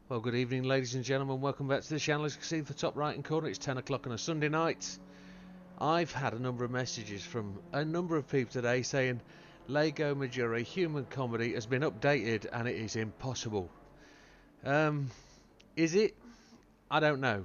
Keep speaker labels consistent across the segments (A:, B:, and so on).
A: Well, good evening, ladies and gentlemen. Welcome back to the channel. As you can see, the top right hand corner, it's 10 o'clock on a Sunday night. I've had a number of messages from a number of people today saying Lago Maggiorre Human Comedy has been updated and it is impossible. Is it? I don't know.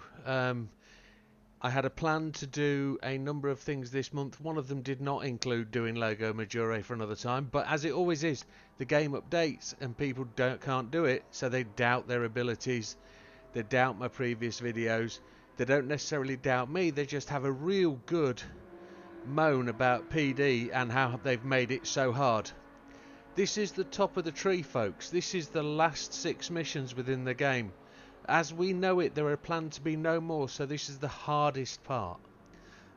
A: I had a plan to do a number of things this month. One of them did not include doing Lago Maggiorre for another time, but as it always is, the game updates and people can't do it, so they doubt their abilities, they doubt my previous videos, they don't necessarily doubt me, they just have a real good moan about PD and how they've made it so hard. This is the top of the tree, folks. This is the last 6 missions within the game. As we know it, there are planned to be no more, so this is the hardest part.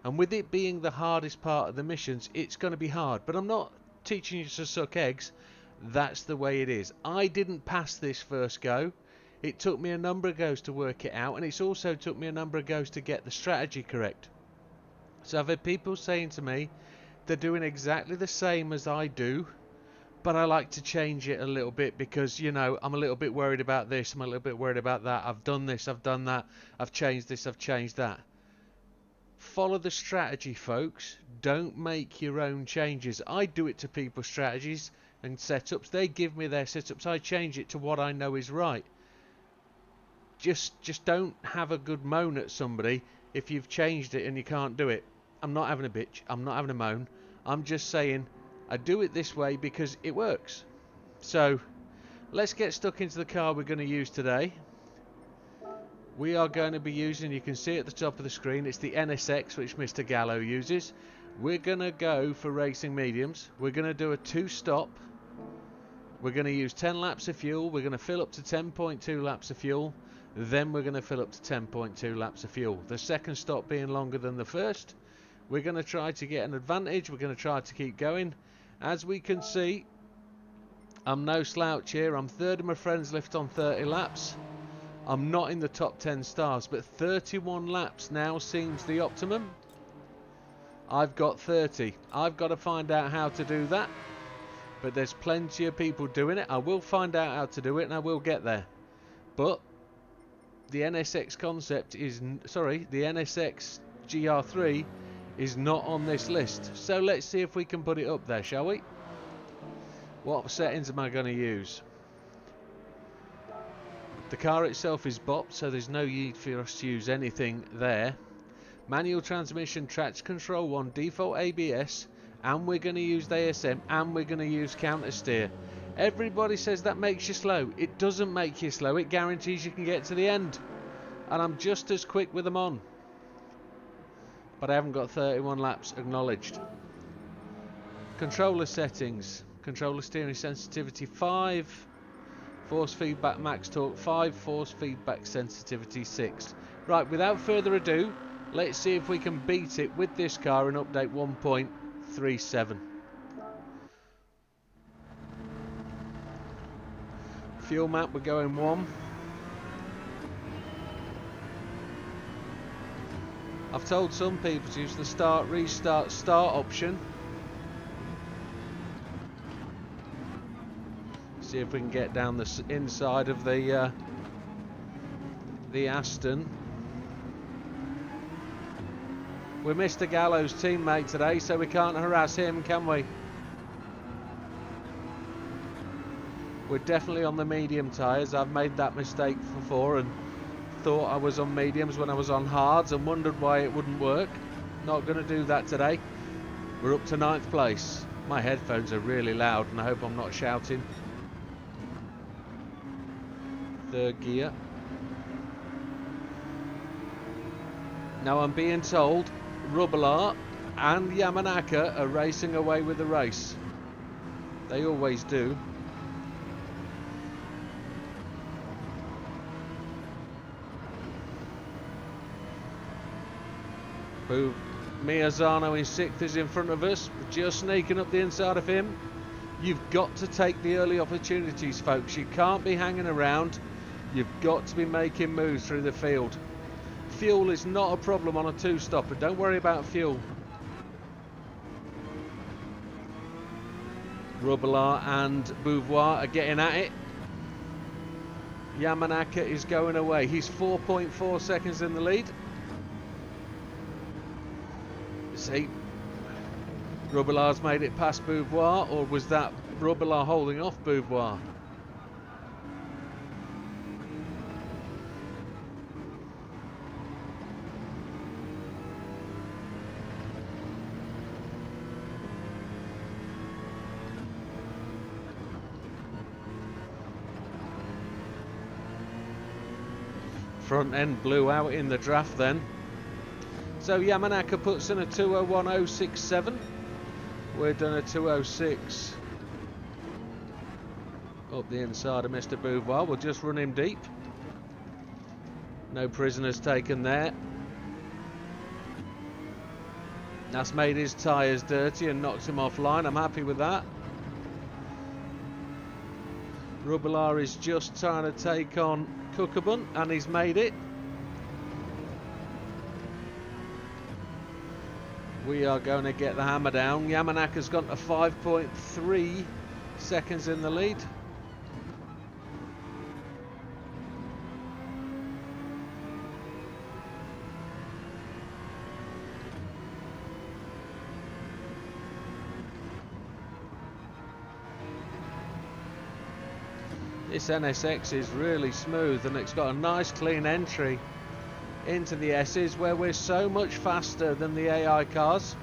A: And with it being the hardest part of the missions, it's going to be hard. But I'm not teaching you to suck eggs. That's the way it is. I didn't pass this first go. It took me a number of goes to work it out, and it's also took me a number of goes to get the strategy correct. So I've had people saying to me, they're doing exactly the same as I do, but I like to change it a little bit because, you know, I'm a little bit worried about this, I'm a little bit worried about that, I've done this, I've done that, I've changed this, I've changed that. Follow the strategy, folks. Don't make your own changes. I do it to people's strategies and setups. They give me their setups. I change it to what I know is right. Just don't have a good moan at somebody if you've changed it and you can't do it. I'm not having a bitch. I'm not having a moan. I'm just saying I do it this way because it works. So let's get stuck into the car we're going to use today. We are going to be using, you can see at the top of the screen, it's the NSX, which Mr. Gallo uses. We're going to go for racing mediums. We're going to do a 2-stop. We're going to use 10 laps of fuel. We're going to fill up to 10.2 laps of fuel. Then we're going to fill up to 10.2 laps of fuel. The second stop being longer than the first. We're going to try to get an advantage. We're going to try to keep going. As we can see, I'm no slouch here. I'm third of my friends left on 30 laps. I'm not in the top 10 stars, but 31 laps now seems the optimum. I've got 30. I've got to find out how to do that. But there's plenty of people doing it. I will find out how to do it and I will get there. But the NSX concept is, sorry, the NSX GR3 is not on this list. So let's see if we can put it up there, shall we? What settings am I going to use? The car itself is bopped, so there's no need for us to use anything there. Manual transmission, traction control 1, default ABS, and we're going to use the ASM, and we're going to use counter steer. Everybody says that makes you slow. It doesn't make you slow. It guarantees you can get to the end. And I'm just as quick with them on. But I haven't got 31 laps acknowledged. Controller settings. Controller steering sensitivity 5. Force feedback max torque 5, force feedback sensitivity 6. Right, without further ado, let's see if we can beat it with this car in update 1.37. Fuel map, we're going 1. I've told some people to use the start, restart, start option. See if we can get down the inside of the Aston. We're Mr. Gallo's teammate today, so we can't harass him, can we? We're definitely on the medium tyres. I've made that mistake before and thought I was on mediums when I was on hards and wondered why it wouldn't work. Not going to do that today. We're up to 9th place. My headphones are really loud and I hope I'm not shouting. 3rd gear. Now I'm being told Rubbler and Yamanaka are racing away with the race. They always do. Miazano in 6th is in front of us, just sneaking up the inside of him. You've got to take the early opportunities, folks. You can't be hanging around. You've got to be making moves through the field. Fuel is not a problem on a 2-stopper. Don't worry about fuel. Rubbler and Beauvoir are getting at it. Yamanaka is going away. He's 4.4 seconds in the lead. See, Rubilar's made it past Beauvoir, or was that Rubilar holding off Beauvoir? Front end blew out in the draft then. So Yamanaka puts in a 2:01.067. We're done a 2:06 up the inside of Mr. Beauvoir. We'll just run him deep. No prisoners taken there. That's made his tyres dirty and knocked him offline. I'm happy with that. Rubilar is just trying to take on Kukabun, and he's made it. We are going to get the hammer down. Yamanaka's gone to 5.3 seconds in the lead. This NSX is really smooth, and it's got a nice clean entry into the S's, where we're so much faster than the AI cars.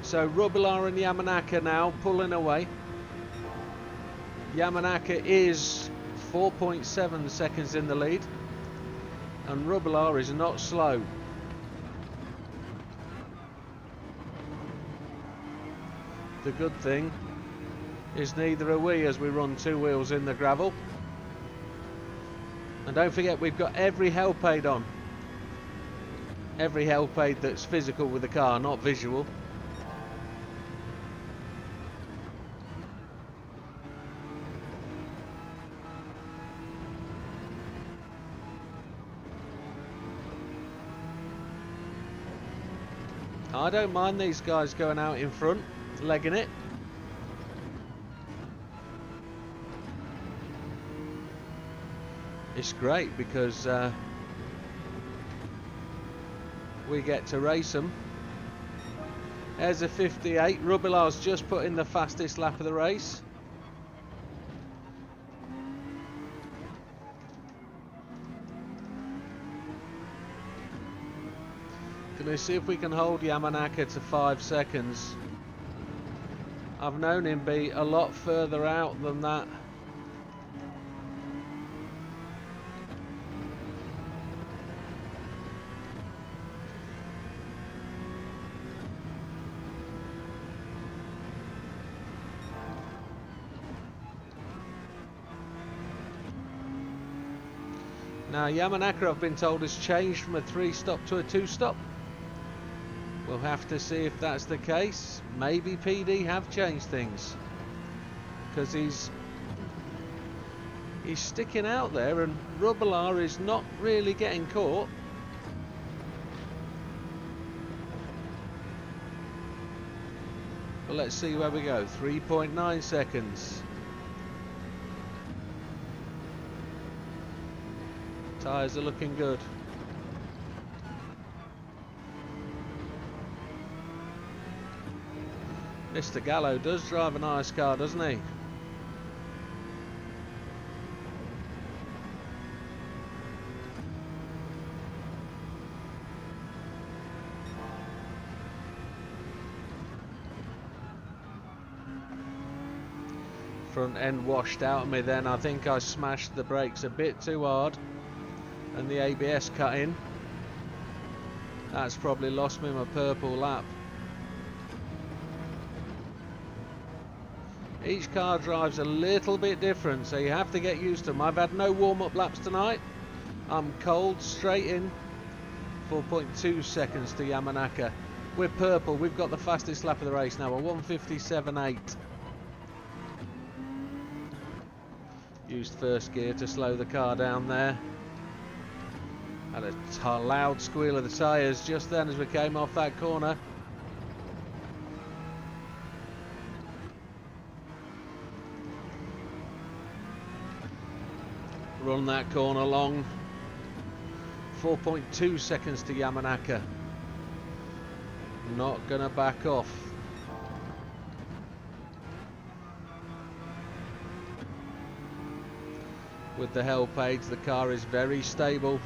A: So Rubilar and Yamanaka now pulling away. Yamanaka is 4.7 seconds in the lead, and Rubilar is not slow. The good thing is neither are we, as we run two wheels in the gravel. And don't forget, we've got every help aid on. Every help aid that's physical with the car, not visual. I don't mind these guys going out in front, legging it. It's great because we get to race them. There's a 58. Rubilar's just put in the fastest lap of the race. Gonna see if we can hold Yamanaka to 5 seconds. I've known him be a lot further out than that. Now Yamanaka, I've been told, has changed from a 3-stop to a 2-stop. We'll have to see if that's the case. Maybe PD have changed things, because he's sticking out there, and Rubilar is not really getting caught. But let's see where we go. 3.9 seconds. Tyres are looking good. Mr. Gallo does drive a nice car, doesn't he? Front end washed out of me then. I think I smashed the brakes a bit too hard, and the ABS cut in. That's probably lost me my purple lap. Each car drives a little bit different, so you have to get used to them. I've had no warm-up laps tonight. I'm cold straight in. 4.2 seconds to Yamanaka. We're purple. We've got the fastest lap of the race now. A 1:57.8. Used first gear to slow the car down there. Had a loud squeal of the tyres just then as we came off that corner. run that corner long. 4.2 seconds to Yamanaka. Not gonna back off. With the help aids, the car is very stable.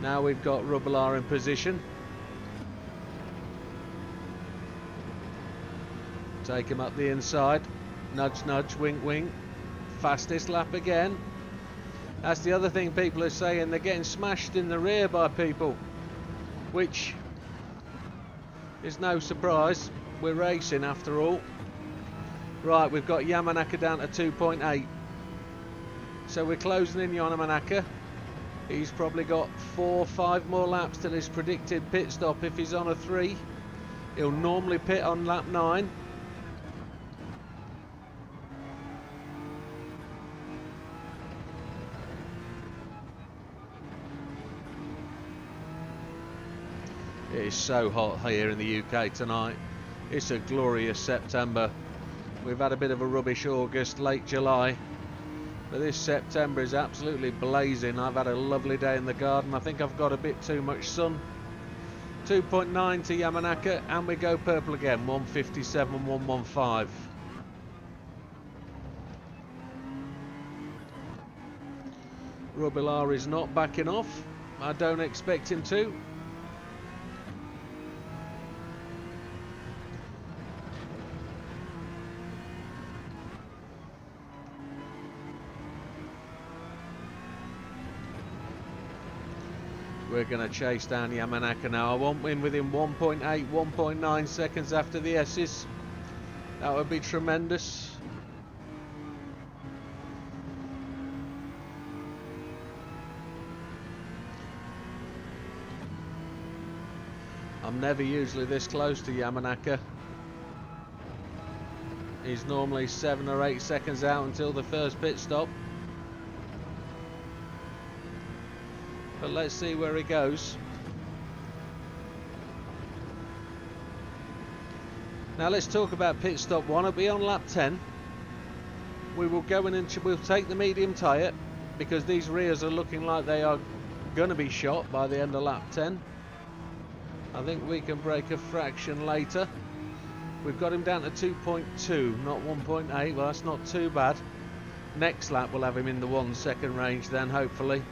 A: Now we've got Rubelar in position. Take him up the inside. Nudge, nudge, wink, wink. Fastest lap again. That's the other thing people are saying. They're getting smashed in the rear by people, which is no surprise. We're racing after all. Right, we've got Yamanaka down to 2.8. So we're closing in Yamanaka. He's probably got 4 or 5 more laps till his predicted pit stop. If he's on a 3, he'll normally pit on lap 9. It is so hot here in the UK tonight. It's a glorious September. We've had a bit of a rubbish August, late July, but this September is absolutely blazing. I've had a lovely day in the garden. I think I've got a bit too much sun. 2.9 to Yamanaka, and we go purple again. 157, 115. Rubelar is not backing off. I don't expect him to. We're going to chase down Yamanaka now. I want him within 1.8, 1.9 seconds after the S's. That would be tremendous. I'm never usually this close to Yamanaka. He's normally 7 or 8 seconds out until the first pit stop. But let's see where he goes. Now let's talk about pit stop 1. It'll be on lap 10. We will go in and we'll take the medium tyre, because these rears are looking like they are going to be shot by the end of lap 10. I think we can break a fraction later. We've got him down to 2.2, not 1.8. Well, that's not too bad. Next lap we'll have him in the 1 second range then, hopefully.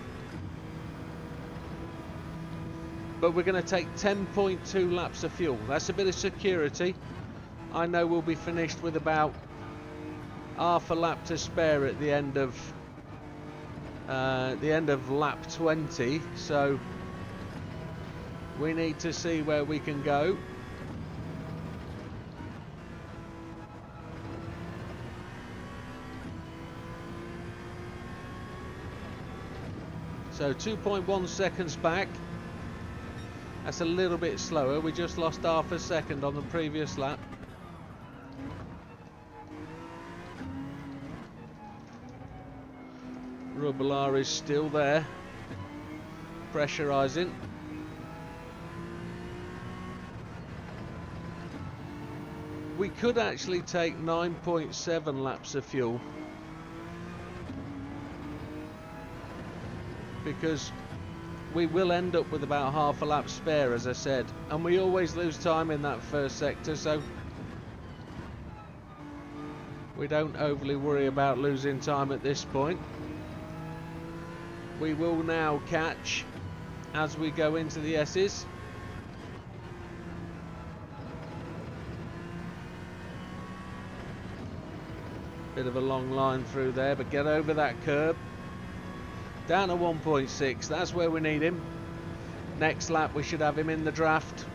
A: But we're going to take 10.2 laps of fuel. That's a bit of security. I know we'll be finished with about half a lap to spare at the end of lap 20. So we need to see where we can go. So 2.1 seconds back. That's a little bit slower. We just lost half a second on the previous lap. Rubelar is still there, pressurising. We could actually take 9.7 laps of fuel, because we will end up with about half a lap spare, as I said, and we always lose time in that first sector, so we don't overly worry about losing time at this point. We will now catch as we go into the S's. Bit of a long line through there, but get over that curb. Down to 1.6, that's where we need him. Next lap we should have him in the draft.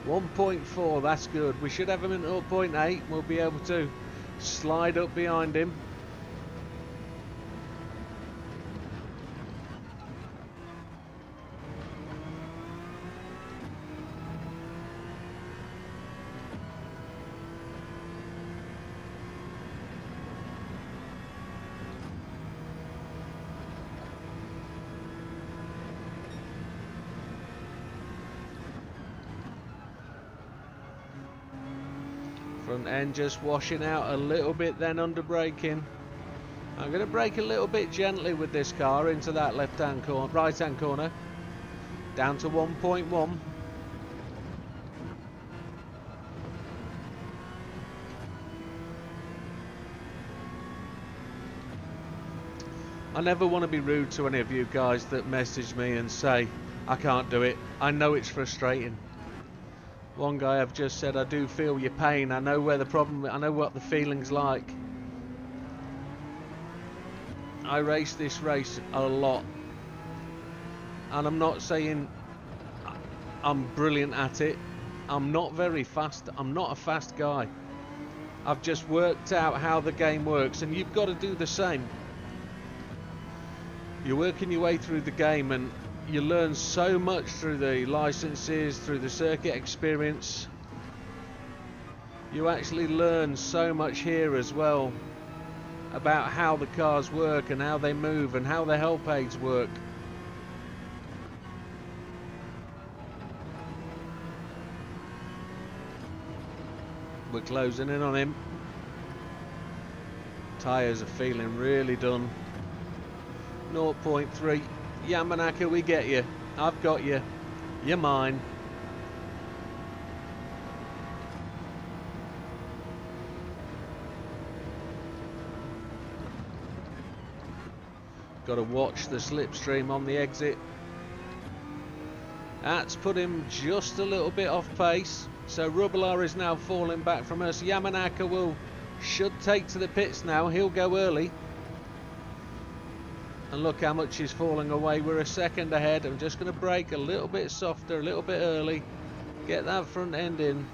A: 1.4, that's good. We should have him in 0.8. We'll be able to slide up behind him. Front end just washing out a little bit, then under braking. I'm going to brake a little bit gently with this car into that left-hand corner, right-hand corner, down to 1.1. I never want to be rude to any of you guys that message me and say I can't do it. I know it's frustrating. One guy I've just said, I do feel your pain. I know where the problem, I know what the feeling's like. I race this race a lot, and I'm not saying I'm brilliant at it. I'm not very fast. I'm not a fast guy. I've just worked out how the game works, and you've got to do the same. You're working your way through the game, and you learn so much through the licenses, through the circuit experience. You actually learn so much here as well about how the cars work and how they move and how the help aids work. We're closing in on him. Tyres are feeling really done. 0.3. Yamanaka, we get you. I've got you. You're mine. Got to watch the slipstream on the exit. That's put him just a little bit off pace. So Rubelar is now falling back from us. Yamanaka should take to the pits now. He'll go early. And look how much he's falling away. We're a second ahead. I'm just going to brake a little bit softer, a little bit early. Get that front end in.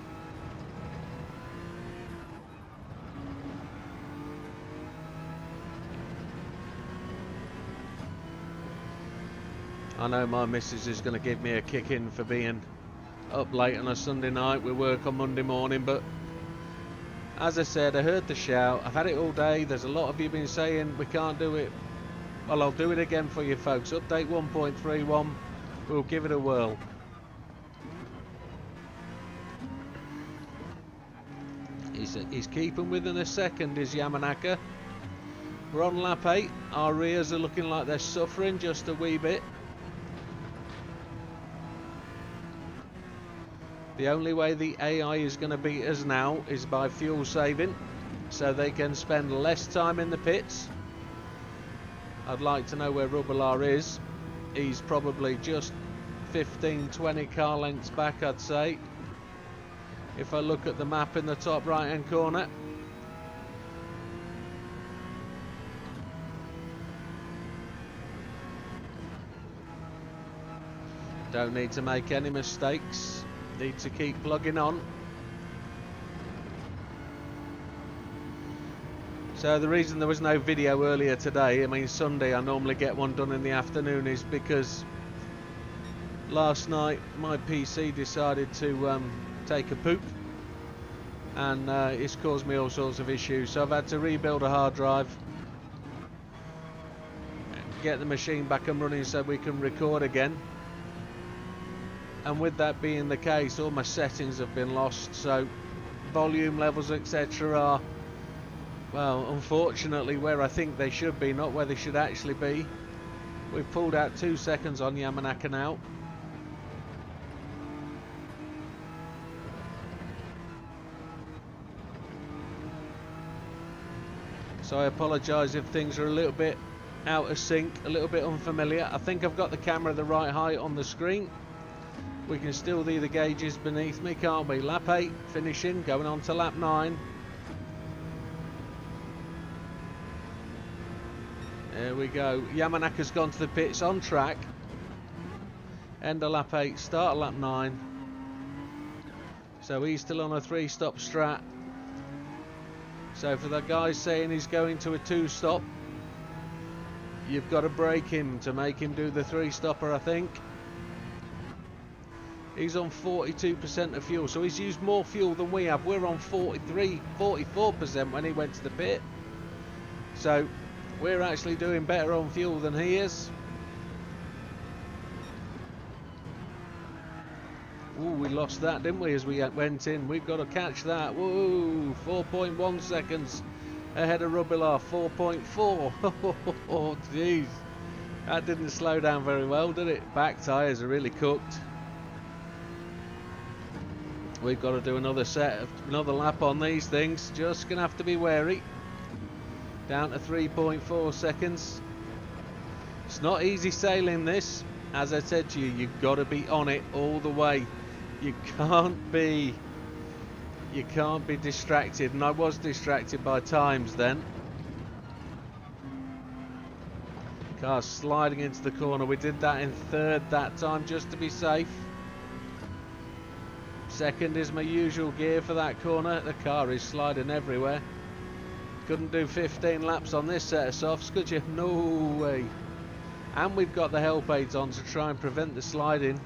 A: I know my missus is going to give me a kick in for being up late on a Sunday night. We work on Monday morning, but as I said, I heard the shout. I've had it all day. There's a lot of you been saying we can't do it. Well, I'll do it again for you folks. Update 1.31. We'll give it a whirl. He's keeping within a second, is Yamanaka. We're on lap 8. Our rears are looking like they're suffering just a wee bit. The only way the AI is going to beat us now is by fuel saving, so they can spend less time in the pits. I'd like to know where Rubelar is. He's probably just 15-20 car lengths back, I'd say. If I look at the map in the top right hand corner. Don't need to make any mistakes. Need to keep plugging on. So the reason there was no video earlier today, I mean Sunday I normally get one done in the afternoon, is because last night my PC decided to take a poop, and it's caused me all sorts of issues. So I've had to rebuild a hard drive, get the machine back and running so we can record again. And with that being the case, all my settings have been lost, so volume levels etc are, well, unfortunately where I think they should be, not where they should actually be. We've pulled out 2 seconds on Yamanaka now. So I apologise if things are a little bit out of sync, a little bit unfamiliar. I think I've got the camera the right height on the screen. We can still see the gauges beneath me, can't we? Lap 8 finishing, going on to lap 9. There we go. Yamanaka's gone to the pits on track. End of lap 8, start of lap 9. So he's still on a 3-stop strat. So for the guy saying he's going to a 2-stop, you've got to break him to make him do the 3-stopper, I think. He's on 42% of fuel, so he's used more fuel than we have. We're on 44% when he went to the pit. So we're actually doing better on fuel than he is. Ooh, we lost that, didn't we, as we went in? We've got to catch that. Whoa, 4.1 seconds ahead of Rubilar, 4.4. Oh, jeez. That didn't slow down very well, did it? Back tyres are really cooked. We've got to do another lap on these things. Just going to have to be wary. Down to 3.4 seconds. It's not easy sailing this. As I said to you, you've got to be on it all the way. You can't be distracted, and I was distracted by times then. Car sliding into the corner. We did that in third that time just to be safe. Second is my usual gear for that corner. The car is sliding everywhere. Couldn't do 15 laps on this set of softs, could you? No way. And we've got the help aids on to try and prevent the sliding.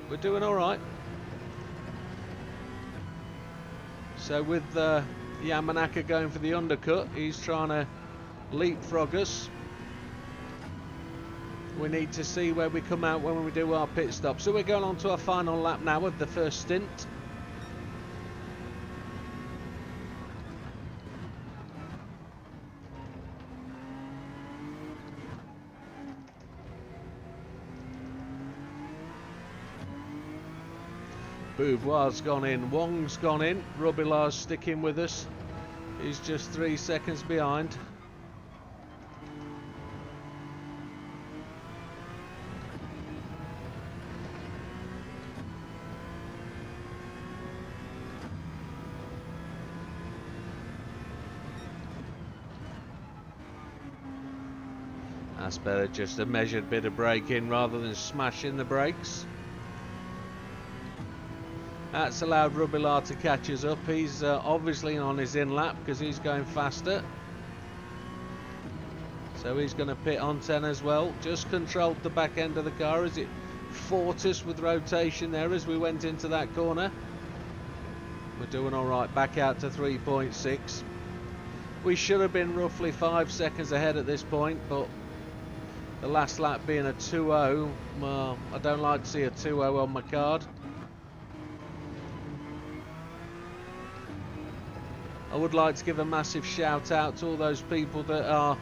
A: We're doing alright. So with Yamanaka going for the undercut, he's trying to leapfrog us. We need to see where we come out when we do our pit stop. So we're going on to our final lap now of the first stint. Beauvoir's gone in, Wong's gone in, Rubilar's sticking with us. He's just 3 seconds behind. That's better, just a measured bit of braking rather than smashing the brakes. That's allowed Rubilar to catch us up. He's obviously on his in lap because he's going faster. So he's going to pit on 10 as well. Just controlled the back end of the car as it fought us with rotation there as we went into that corner. We're doing alright, back out to 3.6. We should have been roughly 5 seconds ahead at this point, but the last lap being a 2.0, well, I don't like to see a 2.0 on my card. I would like to give a massive shout out to all those people that are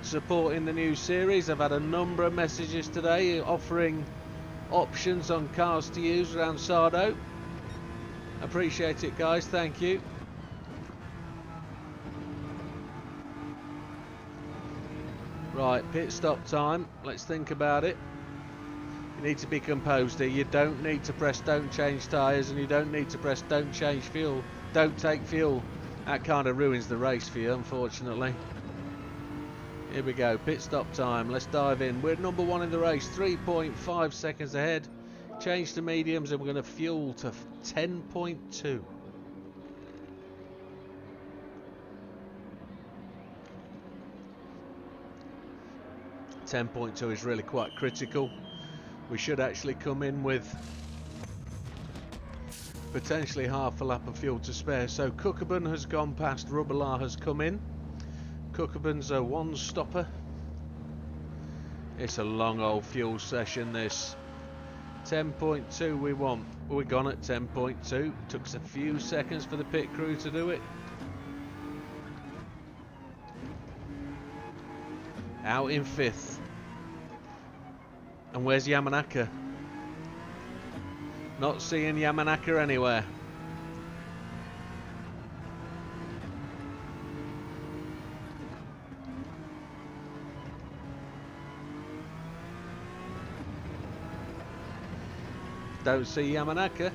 A: supporting the new series. I've had a number of messages today offering options on cars to use around Sardo. Appreciate it, guys, thank you. Right, pit stop time, let's think about it. You need to be composed here. You don't need to press don't change tyres, and you don't need to press don't change fuel, don't take fuel. That kind of ruins the race for you, unfortunately. Here we go, pit stop time, let's dive in. We're number one in the race, 3.5 seconds ahead. Change to mediums and we're going to fuel to 10.2. .2 is really quite critical. We should actually come in with potentially half a lap of fuel to spare. So Kukkaban has gone past, Rubilar has come in. Kukkaban's a one stopper. It's a long old fuel session this. 10.2 we want. We're gone at 10.2. Took us a few seconds for the pit crew to do it. Out in 5th. And where's Yamanaka? Not seeing Yamanaka anywhere. Don't see Yamanaka.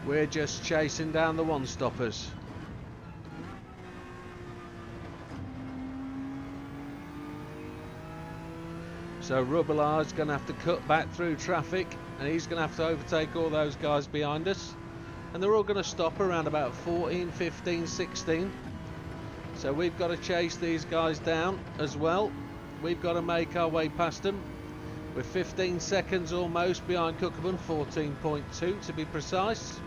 A: We're just chasing down the one stoppers. So Rubilar's going to have to cut back through traffic, and he's going to have to overtake all those guys behind us. And they're all going to stop around about 14, 15, 16. So we've got to chase these guys down as well. We've got to make our way past them. We're 15 seconds almost behind Kukkaban, 14.2 to be precise.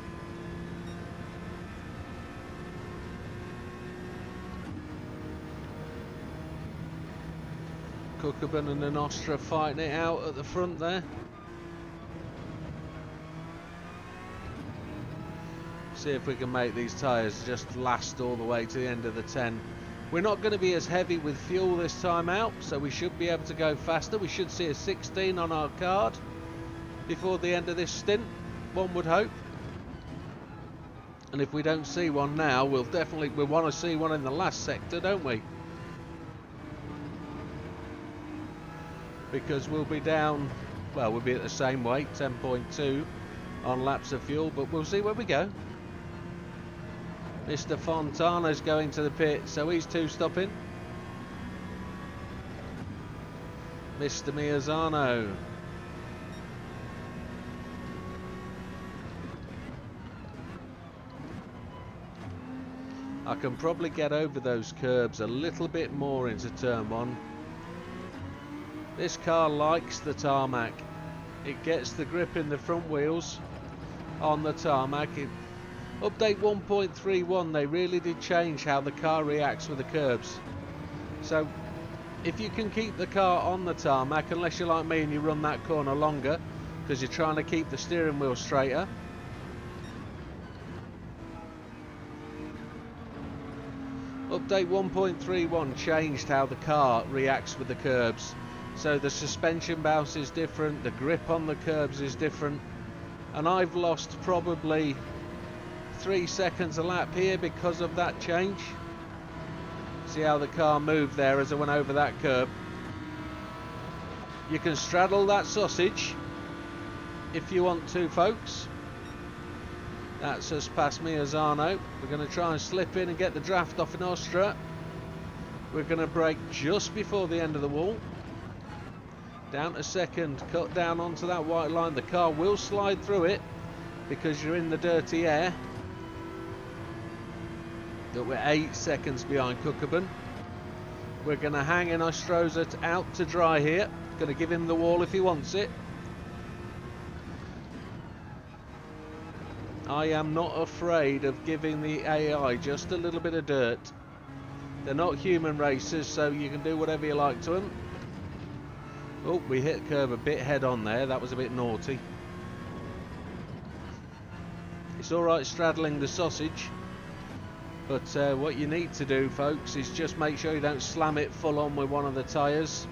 A: Cookabun and the Nostra fighting it out at the front there. See if we can make these tyres just last all the way to the end of the 10. We're not going to be as heavy with fuel this time out, so we should be able to go faster. We should see a 16 on our card before the end of this stint, one would hope. And if we don't see one now, we'll want to see one in the last sector, don't we? Because we'll be down, well, we'll be at the same weight, 10.2 on laps of fuel, but we'll see where we go. Mr. Fontana's going to the pit, so he's two-stopping. Mr. Miazano. I can probably get over those curbs a little bit more into turn 1. This car likes the tarmac. It gets the grip in the front wheels on the tarmac. Update 1.31, they really did change how the car reacts with the curbs. So if you can keep the car on the tarmac, unless you're like me and you run that corner longer because you're trying to keep the steering wheel straighter, Update 1.31 changed how the car reacts with the curbs. So the suspension bounce is different, the grip on the curbs is different, and I've lost probably 3 seconds a lap here because of that change. See how the car moved there as I went over that curb. You can straddle that sausage if you want to, folks. That's us past Miazano. We're going to try and slip in and get the draft off in Nostra. We're going to brake just before the end of the wall. Down to second, cut down onto that white line. The car will slide through it because you're in the dirty air. But we're 8 seconds behind Cookabun. We're going to hang in Nostroza out to dry here. Going to give him the wall if he wants it. I am not afraid of giving the AI just a little bit of dirt. They're not human racers, so you can do whatever you like to them. Oh, we hit curb a bit head on there. That was a bit naughty. It's alright straddling the sausage, but what you need to do, folks, is just make sure you don't slam it full on with one of the tyres.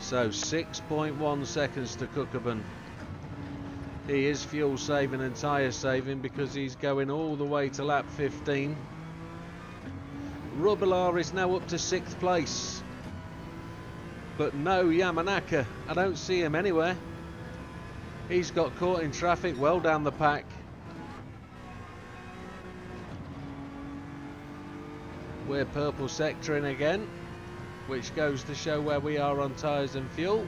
A: So 6.1 seconds to Cookabun. He is fuel saving and tyre saving because he's going all the way to lap 15. Rubilar is now up to 6th place. But no Yamanaka. I don't see him anywhere. He's got caught in traffic well down the pack. We're purple sectoring again, which goes to show where we are on tyres and fuel.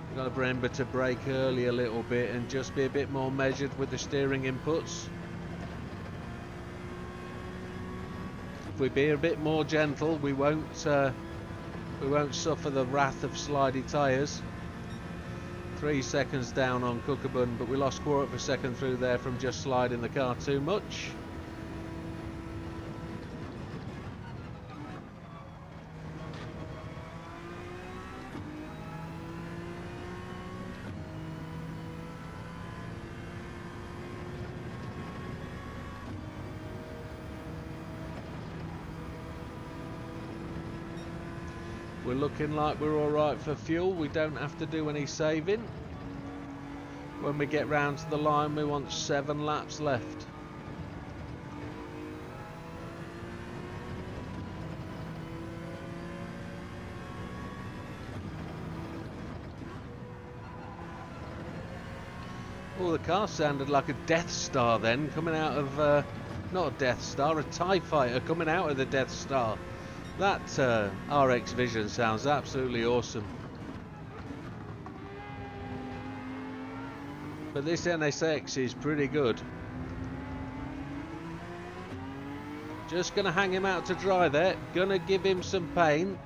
A: We've got to remember to brake early a little bit and just be a bit more measured with the steering inputs. If we be a bit more gentle, we won't suffer the wrath of slidey tyres. 3 seconds down on Cookabun, but we lost quarter of a second through there from just sliding the car too much. We're looking like we're alright for fuel. We don't have to do any saving. When we get round to the line, we want 7 laps left. Oh, the car sounded like a Death Star then, coming out of, not a Death Star, a TIE Fighter coming out of the Death Star. That RX Vision sounds absolutely awesome. But this NSX is pretty good. Just going to hang him out to dry there. Going to give him some pain.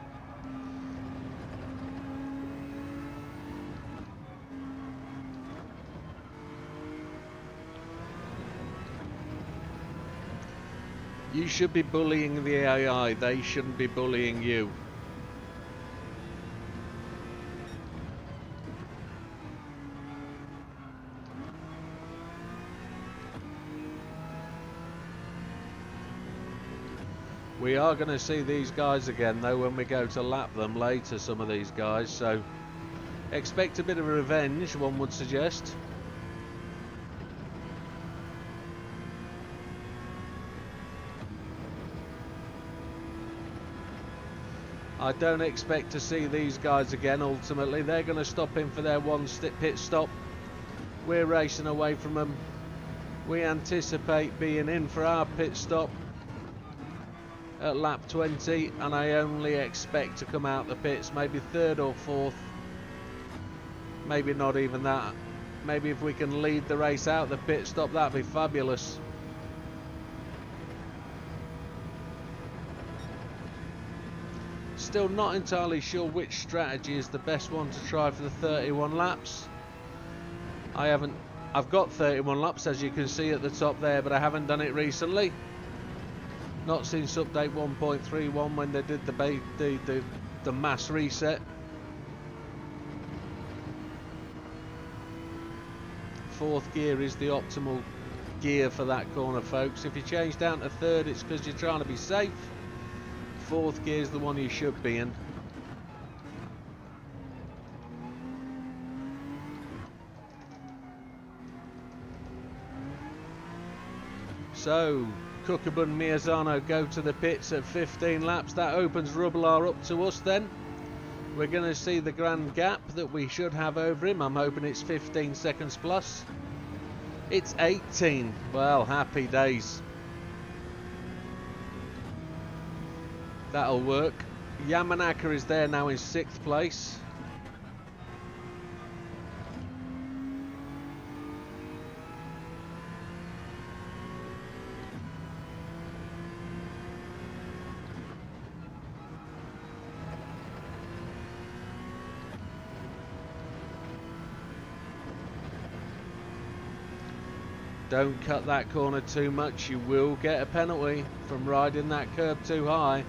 A: You should be bullying the AI. They shouldn't be bullying you. We are going to see these guys again though when we go to lap them later, some of these guys, so expect a bit of revenge, one would suggest. I don't expect to see these guys again ultimately. They're going to stop in for their one pit stop. We're racing away from them. We anticipate being in for our pit stop at lap 20, and I only expect to come out the pits maybe 3rd or 4th, maybe not even that. Maybe if we can lead the race out the pit stop, that'd be fabulous. Still not entirely sure which strategy is the best one to try for the 31 laps. I've got 31 laps as you can see at the top there, but I haven't done it recently. Not since update 1.31 when they did the mass reset. 4th gear is the optimal gear for that corner, folks. If you change down to 3rd, it's because you're trying to be safe. 4th gear is the one you should be in. So Kukaba and Miazano go to the pits at 15 laps. That opens Rubbelaar up to us then. We're going to see the grand gap that we should have over him. I'm hoping it's 15 seconds plus. It's 18. Well, happy days. That'll work. Yamanaka is there now in 6th place. Don't cut that corner too much, you will get a penalty from riding that curb too high,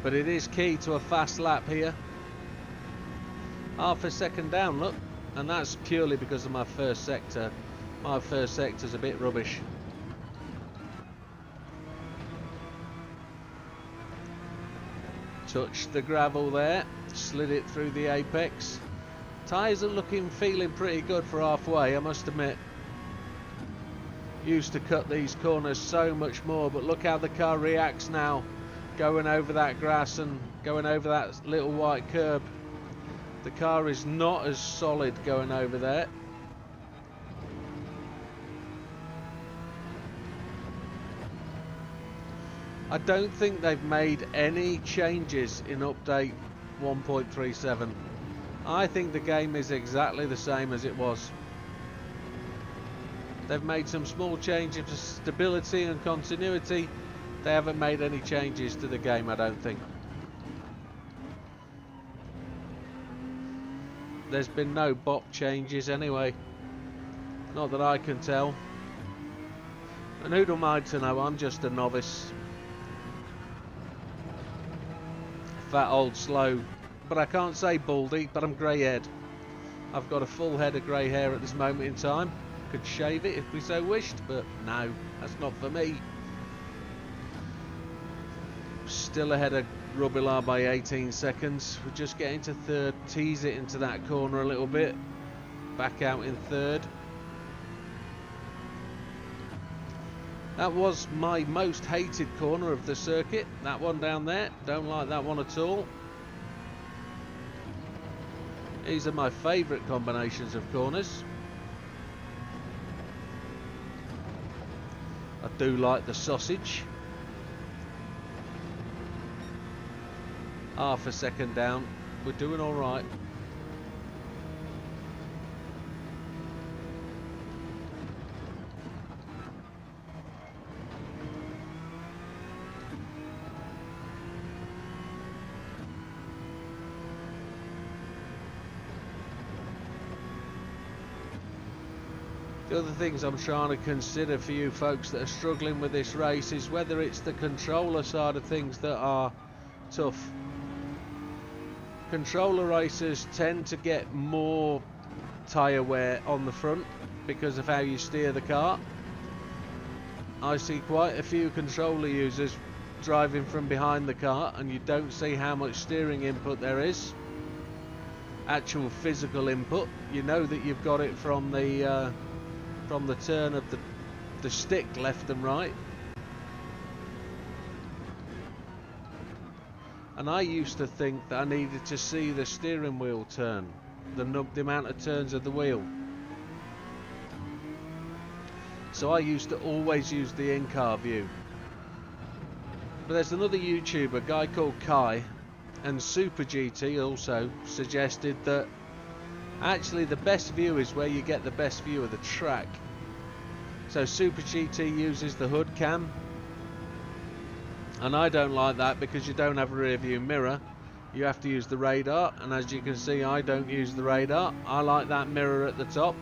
A: but it is key to a fast lap here. Half a second down, look, and that's purely because of my first sector. My first sector's a bit rubbish. Touched the gravel there, slid it through the apex. Tyres are feeling pretty good for halfway, I must admit. Used to cut these corners so much more, but look how the car reacts now, going over that grass and going over that little white curb. The car is not as solid going over there. I don't think they've made any changes in update 1.37. I think the game is exactly the same as it was. They've made some small changes to stability and continuity. They haven't made any changes to the game, I don't think. There's been no bop changes anyway. Not that I can tell. And who am I to know? I'm just a novice. Fat old slow. But I can't say baldy, but I'm grey-haired. I've got a full head of grey hair at this moment in time. Could shave it if we so wished, but no, that's not for me. Still ahead of Rubbelaar by 18 seconds. We're just getting to 3rd, tease it into that corner a little bit. Back out in 3rd. That was my most hated corner of the circuit. That one down there, don't like that one at all. These are my favourite combinations of corners. I do like the sausage. Half a second down. We're doing all right. The other things I'm trying to consider for you folks that are struggling with this race is whether it's the controller side of things that are tough. Controller racers tend to get more tyre wear on the front because of how you steer the car. I see quite a few controller users driving from behind the car and you don't see how much steering input there is. Actual physical input. You know that you've got it from the turn of the stick left and right. And I used to think that I needed to see the steering wheel turn, the amount of turns of the wheel. So I used to always use the in-car view. But there's another YouTuber, a guy called Kai, and Super GT also suggested that actually the best view is where you get the best view of the track. So Super GT uses the hood cam, and I don't like that because you don't have a rear view mirror. You have to use the radar, and as you can see I don't use the radar. I like that mirror at the top.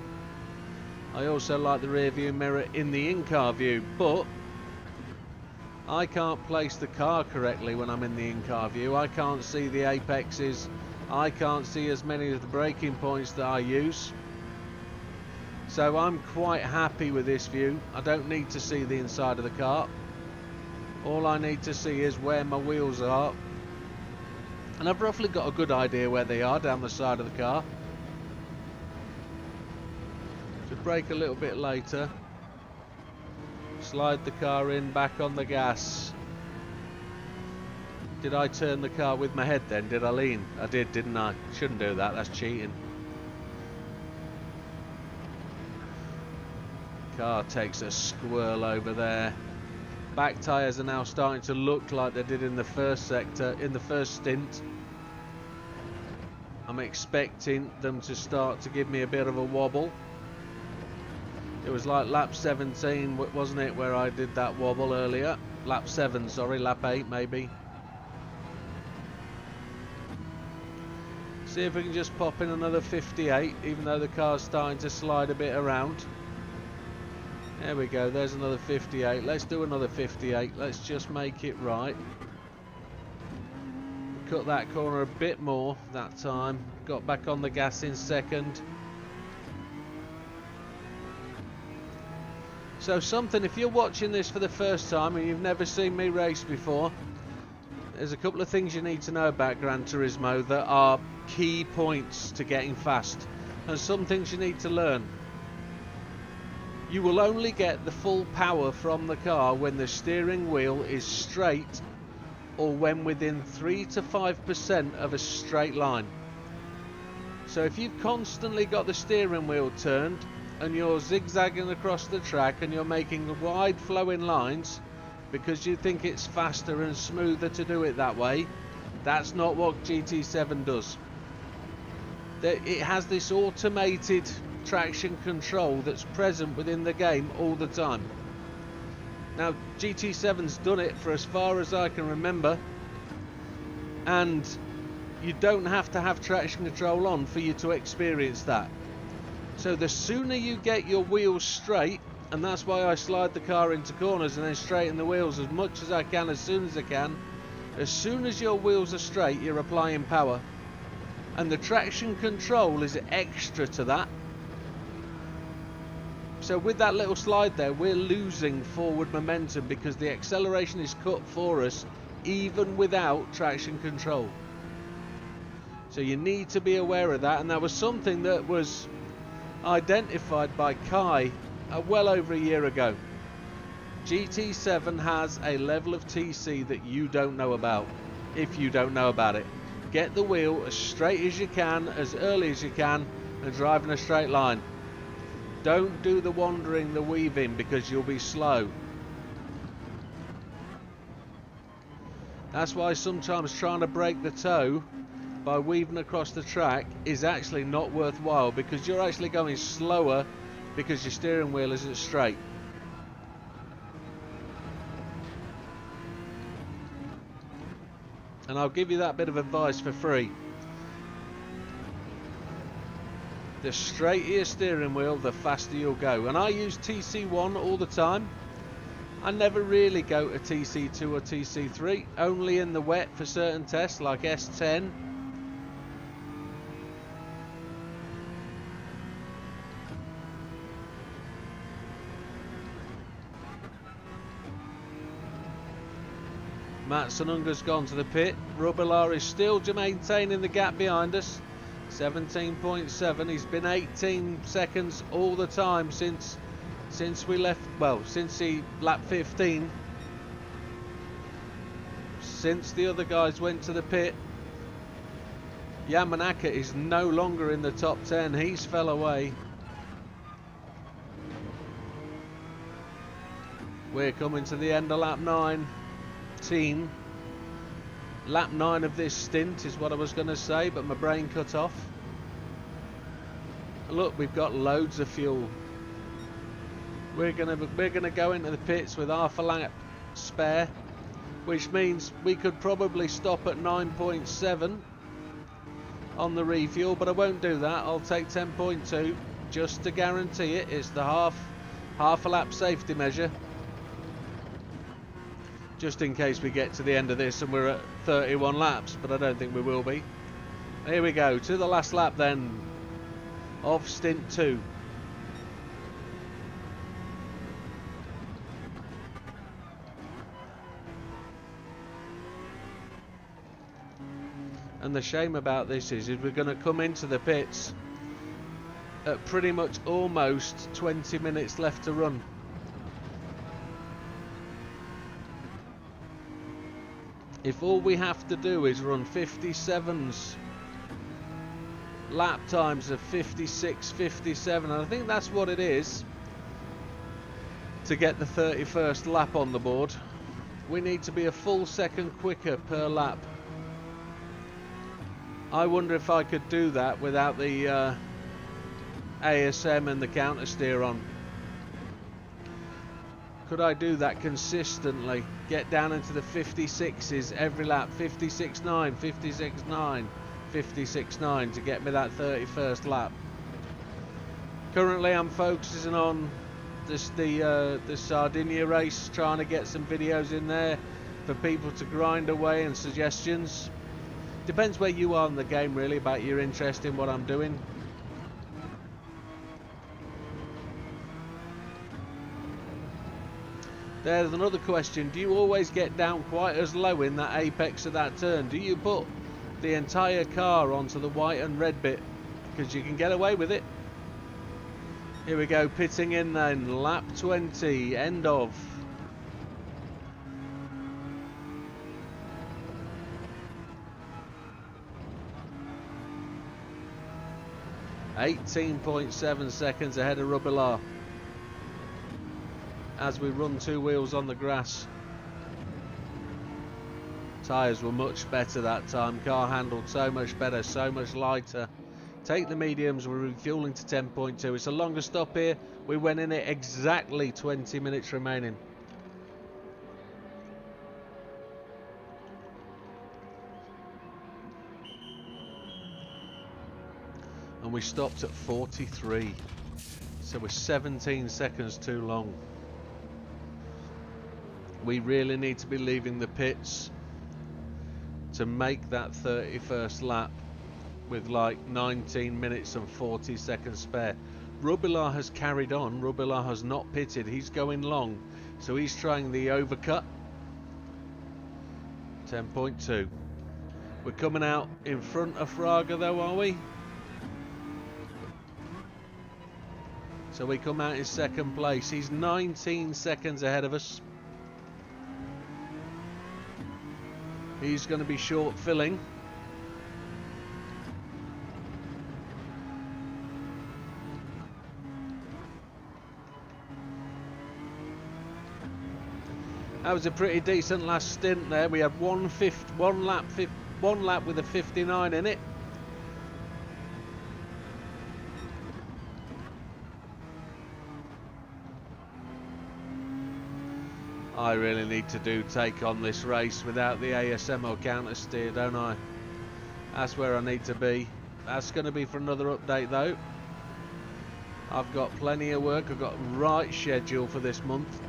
A: I also like the rear view mirror in the in-car view, but I can't place the car correctly when I'm in the in-car view. I can't see the apexes. I can't see as many of the braking points that I use. So I'm quite happy with this view. I don't need to see the inside of the car. All I need to see is where my wheels are. And I've roughly got a good idea where they are down the side of the car. So brake a little bit later. Slide the car in, back on the gas. Did I turn the car with my head then? Did I lean? I did, didn't I? Shouldn't do that, that's cheating. Car takes a squirrel over there. Back tyres are now starting to look like they did in the first sector, in the first stint. I'm expecting them to start to give me a bit of a wobble. It was like lap 17, wasn't it, where I did that wobble earlier? Lap 7, sorry, lap 8 maybe. See if we can just pop in another 58, even though the car's starting to slide a bit around. There we go, there's another 58. Let's do another 58. Let's just make it right. Cut that corner a bit more that time. Got back on the gas in second. So something, if you're watching this for the first time and you've never seen me race before, there's a couple of things you need to know about Gran Turismo that are key points to getting fast, and some things you need to learn. You will only get the full power from the car when the steering wheel is straight or when within 3 to 5% of a straight line. So if you've constantly got the steering wheel turned and you're zigzagging across the track and you're making wide flowing lines because you think it's faster and smoother to do it that way, that's not what GT7 does. It has this automated traction control that's present within the game all the time. Now GT7's done it for as far as I can remember, and you don't have to have traction control on for you to experience that. So the sooner you get your wheels straight, and that's why I slide the car into corners and then straighten the wheels as much as I can as soon as I can. As soon as your wheels are straight, you're applying power, and the traction control is extra to that. So with that little slide there, we're losing forward momentum because the acceleration is cut for us even without traction control. So you need to be aware of that, and that was something that was identified by Kai well over a year ago. GT7 has a level of TC that you don't know about. If you don't know about it, get the wheel as straight as you can, as early as you can, and drive in a straight line. Don't do the wandering, the weaving, because you'll be slow. That's why sometimes trying to break the toe by weaving across the track is actually not worthwhile, because you're actually going slower because your steering wheel isn't straight. And I'll give you that bit of advice for free. The straighter your steering wheel, the faster you'll go. And I use TC1 all the time. I never really go to TC2 or TC3, only in the wet for certain tests like S10. Matt Sonunga's gone to the pit. Rubilar is still maintaining the gap behind us. 17.7. He's been 18 seconds all the time since we left. Well, since he lap 15. Since the other guys went to the pit. Yamanaka is no longer in the top 10. He's fell away. We're coming to the end of lap 9. Lap 9 of this stint is what I was going to say, but my brain cut off. Look, we've got loads of fuel. We're gonna go into the pits with half a lap spare, which means we could probably stop at 9.7 on the refuel, but I won't do that. I'll take 10.2 just to guarantee it. It's the half a lap safety measure. Just in case we get to the end of this and we're at 31 laps, but I don't think we will be. Here we go, to the last lap then of stint 2. And the shame about this is we're going to come into the pits at pretty much almost 20 minutes left to run. If all we have to do is run 57's lap times of 56, 57, and I think that's what it is, to get the 31st lap on the board, we need to be a full second quicker per lap. I wonder if I could do that without the ASM and the counter steer on. Could I do that consistently? Get down into the 56s every lap, 56.9, 56.9, 56.9 to get me that 31st lap. Currently I'm focusing on the Sardinia race, trying to get some videos in there for people to grind away and suggestions. Depends where you are in the game really, about your interest in what I'm doing. There's another question. Do you always get down quite as low in that apex of that turn? Do you put the entire car onto the white and red bit? Because you can get away with it. Here we go, pitting in then. Lap 20, end of. .7 seconds ahead of Rubilar as we run two wheels on the grass. Tyres were much better that time. Car handled so much better, so much lighter. Take the mediums, we're refueling to 10.2. It's a longer stop here. We went in it exactly 20 minutes remaining. And we stopped at 43. So we're 17 seconds too long. We really need to be leaving the pits to make that 31st lap with like 19 minutes and 40 seconds spare. Rubilar has carried on. Rubilar has not pitted. He's going long. So he's trying the overcut. 10.2. We're coming out in front of Fraga though, are we? So we come out in second place. He's 19 seconds ahead of us. He's going to be short filling. That was a pretty decent last stint there. We had one lap with a 59 in it. I really need to take on this race without the ASM or counter steer, don't I? That's where I need to be. That's going to be for another update though. I've got plenty of work. I've got right schedule for this month,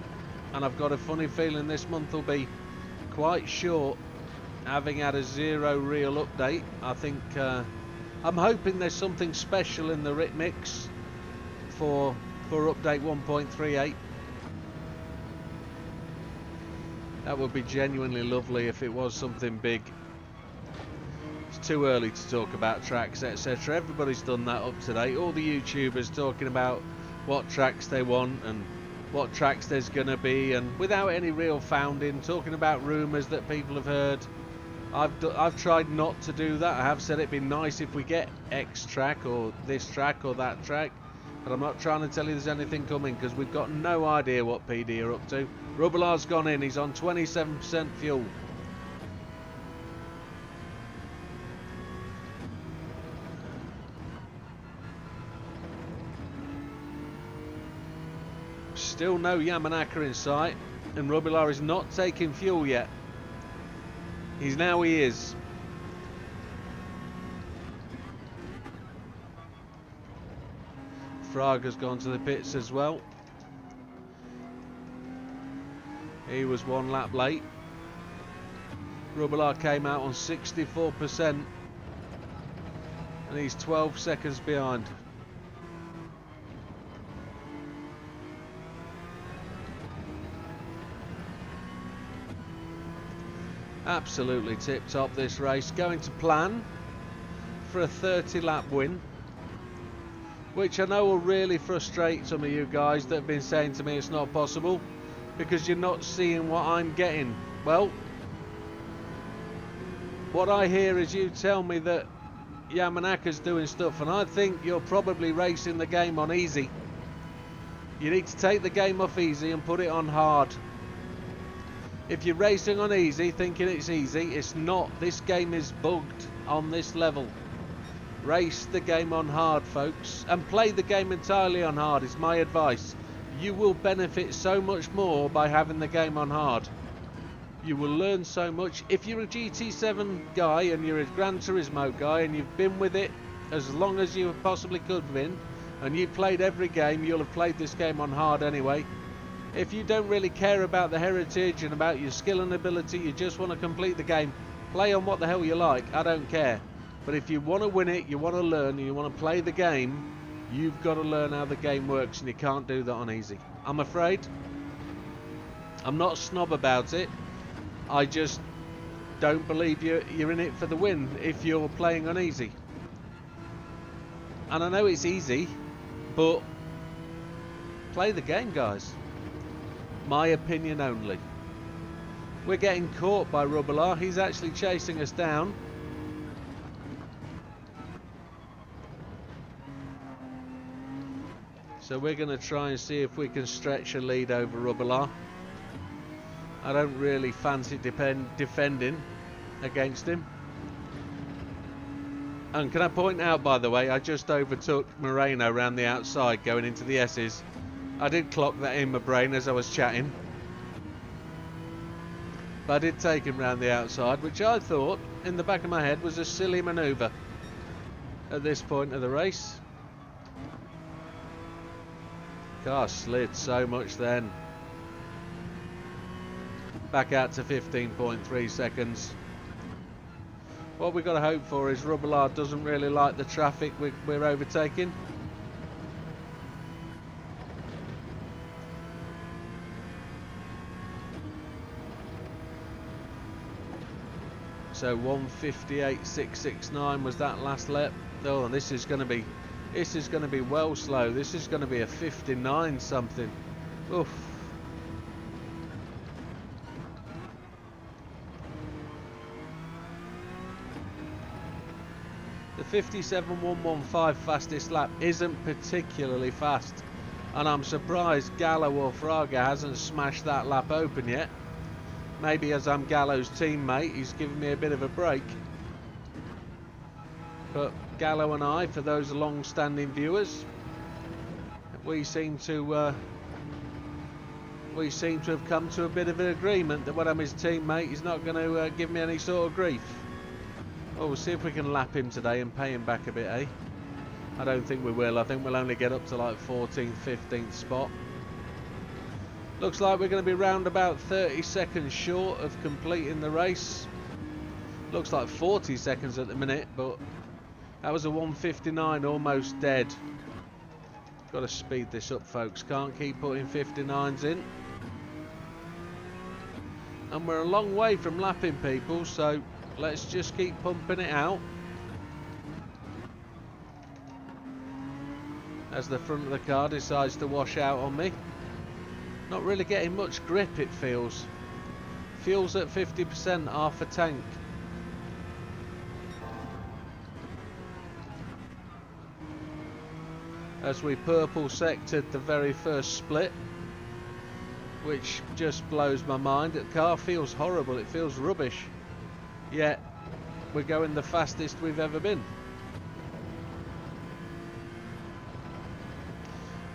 A: and I've got a funny feeling this month will be quite short, having had a zero real update. I think I'm hoping there's something special in the RIT mix for update 1.38. That would be genuinely lovely if it was something big. It's too early to talk about tracks, etc. Everybody's done that up to date. All the YouTubers talking about what tracks they want and what tracks there's going to be, and without any real founding, talking about rumours that people have heard. I've tried not to do that. I have said it'd be nice if we get X track or this track or that track, but I'm not trying to tell you there's anything coming because we've got no idea what PD are up to. Rubelar's gone in. He's on 27% fuel. Still no Yamanaka in sight, and Rubelar is not taking fuel yet. He is. Fraga's gone to the pits as well. He was 1 lap late. Rubelar came out on 64%, and he's 12 seconds behind. Absolutely tip top this race. Going to plan for a 30 lap win, which I know will really frustrate some of you guys that have been saying to me it's not possible because you're not seeing what I'm getting. Well, what I hear is you tell me that Yamanaka's doing stuff, and I think you're probably racing the game on easy. You need to take the game off easy and put it on hard. If you're racing on easy thinking it's easy, it's not. This game is bugged on this level. Race the game on hard, folks, and play the game entirely on hard is my advice. You will benefit so much more by having the game on hard. You will learn so much. If you're a GT7 guy and you're a Gran Turismo guy and you've been with it as long as you possibly could have been, and you've played every game, you'll have played this game on hard anyway. If you don't really care about the heritage and about your skill and ability, you just want to complete the game, play on what the hell you like, I don't care. But if you want to win it, you want to learn, and you want to play the game, you've got to learn how the game works, and you can't do that on easy. I'm afraid. I'm not a snob about it. I just don't believe you're in it for the win if you're playing on easy. And I know it's easy, but play the game, guys. My opinion only. We're getting caught by Rubelar. He's actually chasing us down. So we're going to try and see if we can stretch a lead over Rubelar. I don't really fancy defending against him. And can I point out, by the way, I just overtook Moreno around the outside going into the S's. I did clock that in my brain as I was chatting. But I did take him round the outside, which I thought, in the back of my head, was a silly manoeuvre at this point of the race. Car slid so much then. Back out to 15.3 seconds. What we've got to hope for is Rubelar doesn't really like the traffic we're overtaking. So 1:58.669 was that last lap. Oh, this is going to be well slow. This is going to be a 59 something. Oof. The 57.115 fastest lap isn't particularly fast, and I'm surprised Gallo or Fraga hasn't smashed that lap open yet. Maybe as I'm Gallo's teammate, he's giving me a bit of a break. But Gallo and I, for those long-standing viewers, we seem to have come to a bit of an agreement that when I'm his teammate, he's not going to give me any sort of grief. Oh, we'll see if we can lap him today and pay him back a bit, eh? I don't think we will. I think we'll only get up to like 14th, 15th spot. Looks like we're going to be round about 30 seconds short of completing the race. Looks like 40 seconds at the minute, but that was a 1:59, almost dead. Got to speed this up, folks. Can't keep putting 59s in. And we're a long way from lapping people, so let's just keep pumping it out. As the front of the car decides to wash out on me. Not really getting much grip, it feels. Fuel's at 50%, half a tank. As we purple sectored the very first split, which just blows my mind. The car feels horrible, it feels rubbish. Yet, we're going the fastest we've ever been.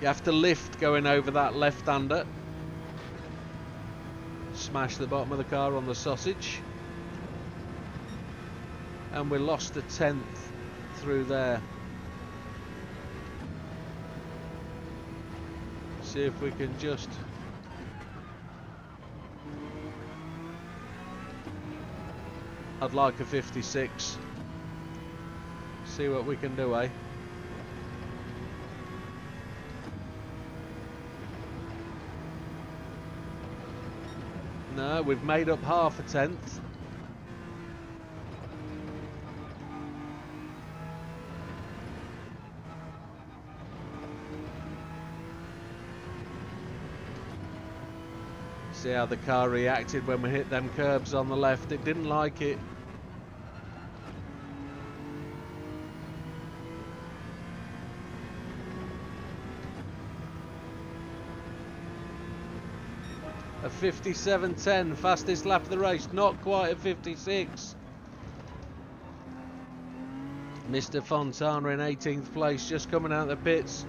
A: You have to lift going over that left-hander. Smash the bottom of the car on the sausage. And we lost a 10th through there. See if we can just... I'd like a 56. See what we can do, eh? No, we've made up half a 10th. See how the car reacted when we hit them curbs on the left. It didn't like it. A 57.10, fastest lap of the race, not quite a 56. Mr. Fontana in 18th place, just coming out of the pits.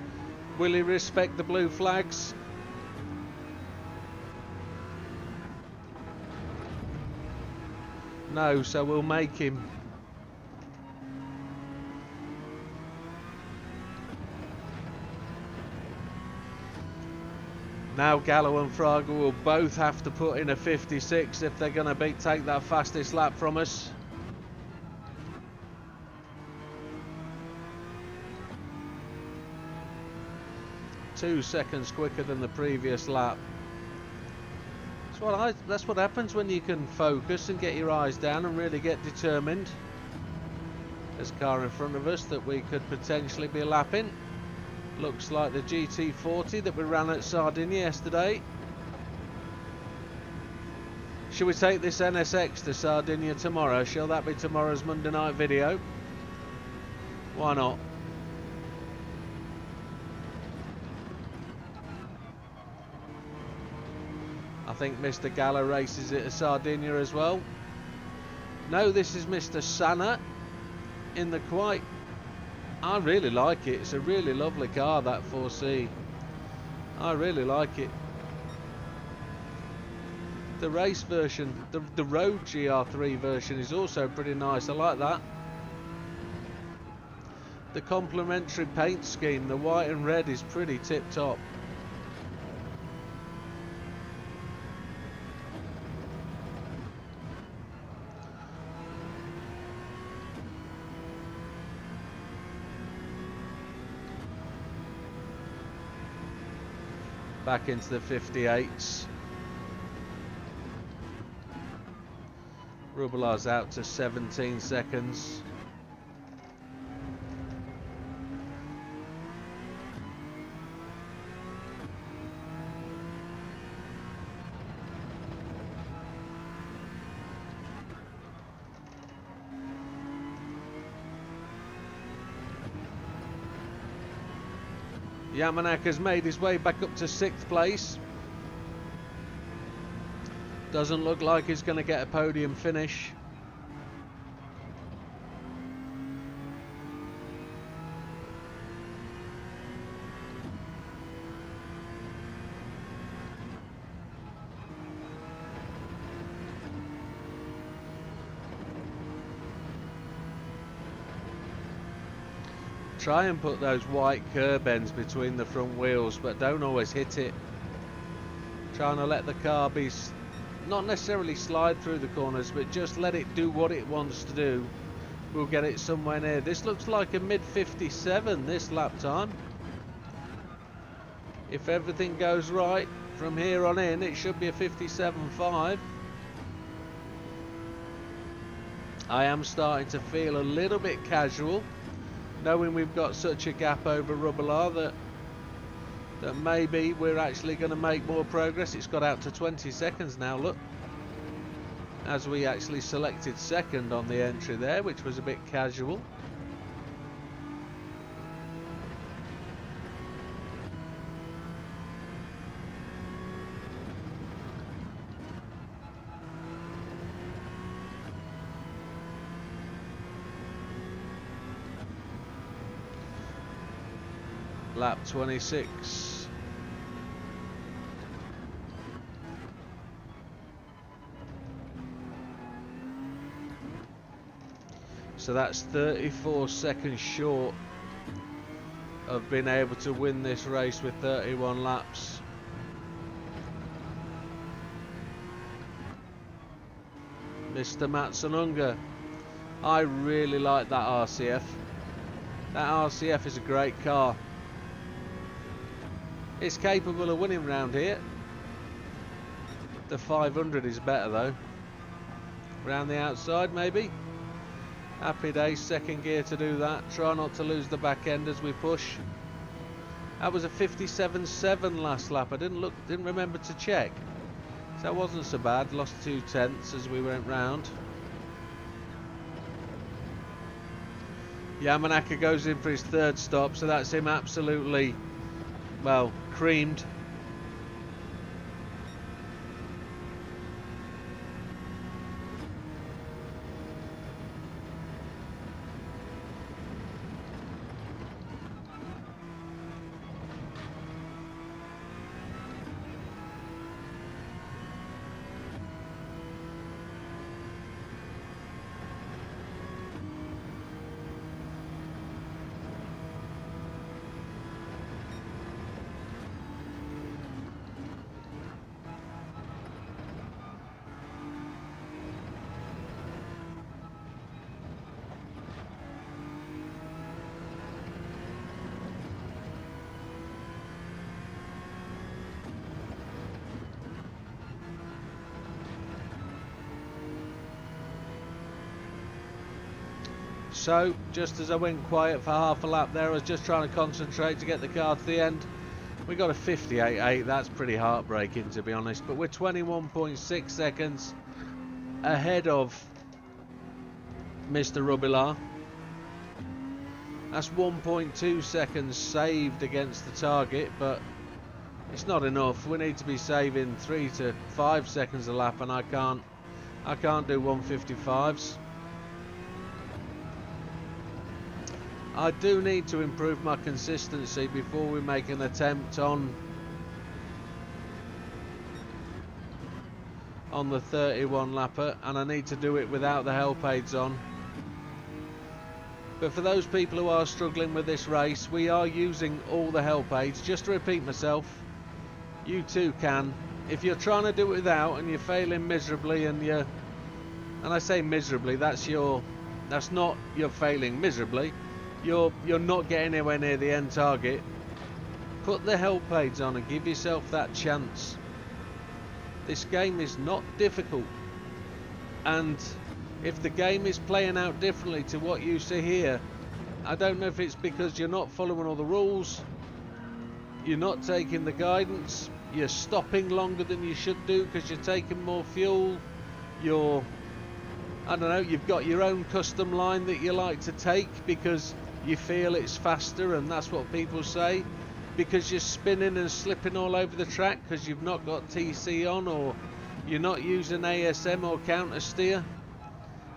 A: Will he respect the blue flags? No, so we'll make him. Now Gallo and Fraga will both have to put in a 56 if they're going to take that fastest lap from us. Two seconds quicker than the previous lap. That's what happens when you can focus and get your eyes down and really get determined. There's a car in front of us that we could potentially be lapping. Looks like the GT40 that we ran at Sardinia yesterday. Shall we take this NSX to Sardinia tomorrow? Shall that be tomorrow's Monday night video? Why not? I think Mr. Gallo races it at Sardinia as well. No, this is Mr. Sana in the quite... I really like it. It's a really lovely car, that 4C. I really like it. The race version, the road GR3 version is also pretty nice. I like that. The complementary paint scheme, the white and red, is pretty tip-top. Back into the 58s. Rubelar's out to 17 seconds. Yamanaka's made his way back up to 6th place. Doesn't look like he's going to get a podium finish. Try and put those white curb ends between the front wheels, but don't always hit it. Trying to let the car be, not necessarily slide through the corners, but just let it do what it wants to do. We'll get it somewhere near. This looks like a mid 57 this lap time. If everything goes right from here on in, it should be a 57.5. I am starting to feel a little bit casual, knowing we've got such a gap over Rubbelaar that maybe we're actually going to make more progress. It's got out to 20 seconds now, look. As we actually selected second on the entry there, which was a bit casual. Lap 26. So that's 34 seconds short of being able to win this race with 31 laps. Mr. Matsununga, I really like that RCF. That RCF is a great car. It's capable of winning round here. The 500 is better though. Round the outside maybe. Happy days, second gear to do that. Try not to lose the back end as we push. That was a 57.7 last lap. I didn't remember to check. So that wasn't so bad. Lost 2/10 as we went round. Yamanaka goes in for his third stop, so that's him absolutely, well, creamed. So, just as I went quiet for half a lap there, I was just trying to concentrate to get the car to the end. We got a 58.8, that's pretty heartbreaking to be honest, but we're 21.6 seconds ahead of Mr. Rubbelaar. That's 1.2 seconds saved against the target, but it's not enough. We need to be saving 3 to 5 seconds a lap, and I can't do 155s. I do need to improve my consistency before we make an attempt on the 31 lapper, and I need to do it without the help aids on. But for those people who are struggling with this race, we are using all the help aids. Just to repeat myself, you too can. If you're trying to do it without and you're failing miserably, and I say miserably, that's not you're failing miserably. You're not getting anywhere near the end target. Put the help aids on and give yourself that chance. This game is not difficult, and if the game is playing out differently to what you see here, I don't know if it's because you're not following all the rules, you're not taking the guidance, you're stopping longer than you should do because you're taking more fuel, I don't know, you've got your own custom line that you like to take because you feel it's faster, and that's what people say, because you're spinning and slipping all over the track because you've not got TC on, or you're not using ASM or counter steer.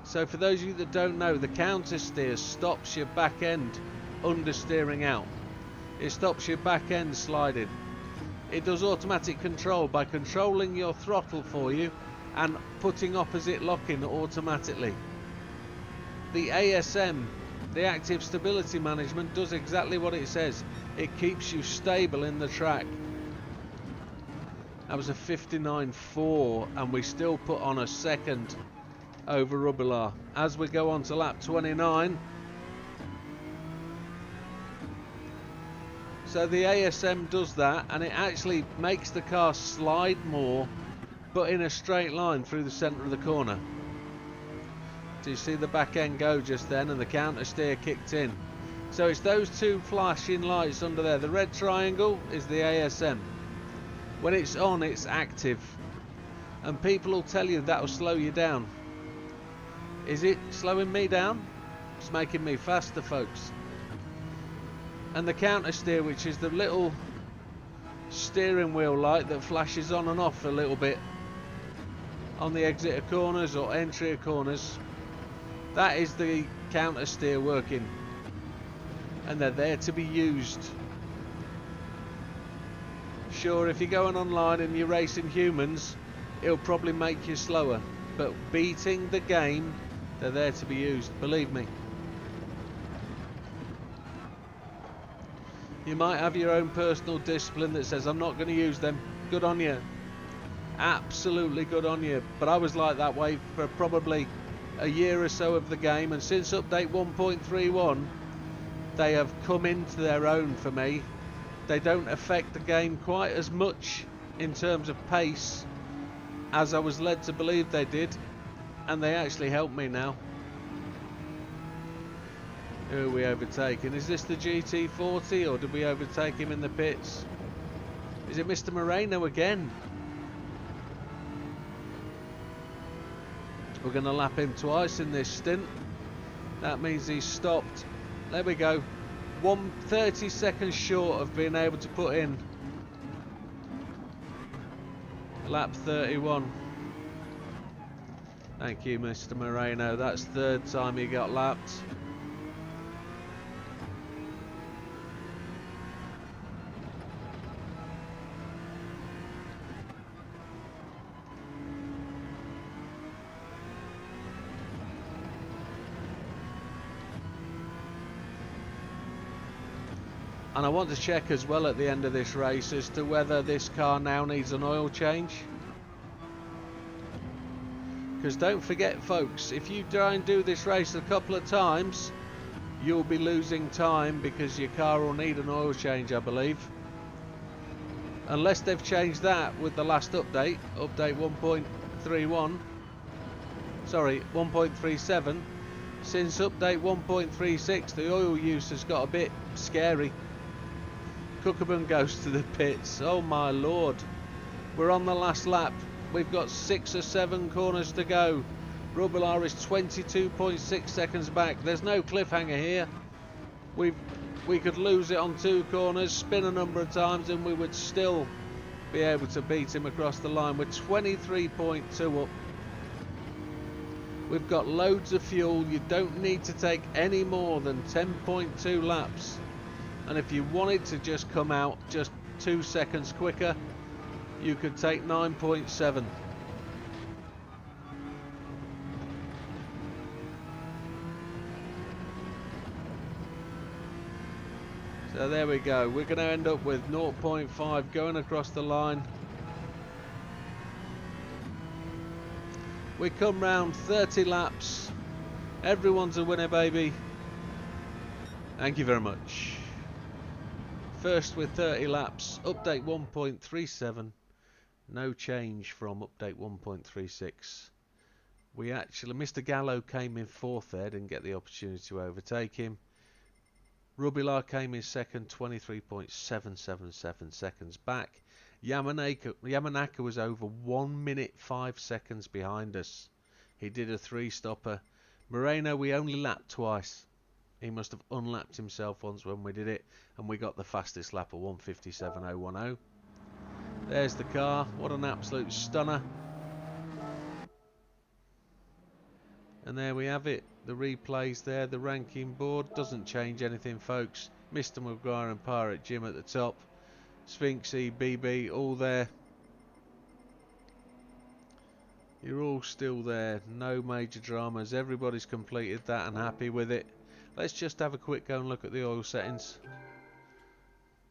A: So for those of you that don't know, the counter steer stops your back end understeering out. It stops your back end sliding. It does automatic control by controlling your throttle for you and putting opposite lock in automatically. The ASM The active stability management does exactly what it says. It keeps you stable in the track. That was a 59.4 and we still put on a second over Rubilar. As we go on to lap 29. So the ASM does that and it actually makes the car slide more, but in a straight line through the centre of the corner. Do you see the back end go just then, and the counter steer kicked in? So it's those two flashing lights under there. The red triangle is the ASM. When it's on, it's active. And people will tell you that'll slow you down. Is it slowing me down? It's making me faster, folks. And the counter steer, which is the little steering wheel light that flashes on and off a little bit on the exit of corners or entry of corners, that is the counter steer working, and they're there to be used. Sure, if you're going online and you're racing humans, it'll probably make you slower, but beating the game, they're there to be used, believe me. You might have your own personal discipline that says, I'm not going to use them. Good on you. Absolutely good on you. But I was like that way for probably a year or so of the game, and since update 1.31 they have come into their own for me. They don't affect the game quite as much in terms of pace as I was led to believe they did, and they actually help me now. Who are we overtaking? Is this the GT40 or did we overtake him in the pits? Is it Mr. Moreno again? We're going to lap him twice in this stint. That means he's stopped. There we go. 30 seconds short of being able to put in lap 31. Thank you, Mr. Moreno. That's third time he got lapped. And I want to check as well at the end of this race as to whether this car now needs an oil change. Because don't forget, folks, if you try and do this race a couple of times, you'll be losing time because your car will need an oil change, I believe. Unless they've changed that with the last update, update 1.31. Sorry, 1.37. Since update 1.36, the oil use has got a bit scary. Cookabun goes to the pits. Oh my lord. We're on the last lap. We've got 6 or 7 corners to go. Rubilar is 22.6 seconds back. There's no cliffhanger here. We could lose it on 2 corners, spin a number of times, and we would still be able to beat him across the line. We're 23.2 up. We've got loads of fuel. You don't need to take any more than 10.2 laps. And if you wanted to just come out just 2 seconds quicker, you could take 9.7. So there we go. We're going to end up with 0.5 going across the line. We come round 30 laps. Everyone's a winner, baby. Thank you very much. First with 30 laps, update 1.37, no change from update 1.36. We actually, Mr. Gallo came in 4th there, didn't get the opportunity to overtake him. Rubilar came in second, 23.777 seconds back. Yamanaka was over 1 minute 5 seconds behind us. He did a 3-stopper. Moreno, we only lapped twice. He must have unlapped himself once when we did it, and we got the fastest lap of 1:57.010. There's the car. What an absolute stunner. And there we have it. The replays there. The ranking board doesn't change anything, folks. Mr. Maggiorre and Pirate Jim at the top. Sphinxy, BB, all there. You're all still there. No major dramas. Everybody's completed that and happy with it. Let's just have a quick go and look at the oil settings.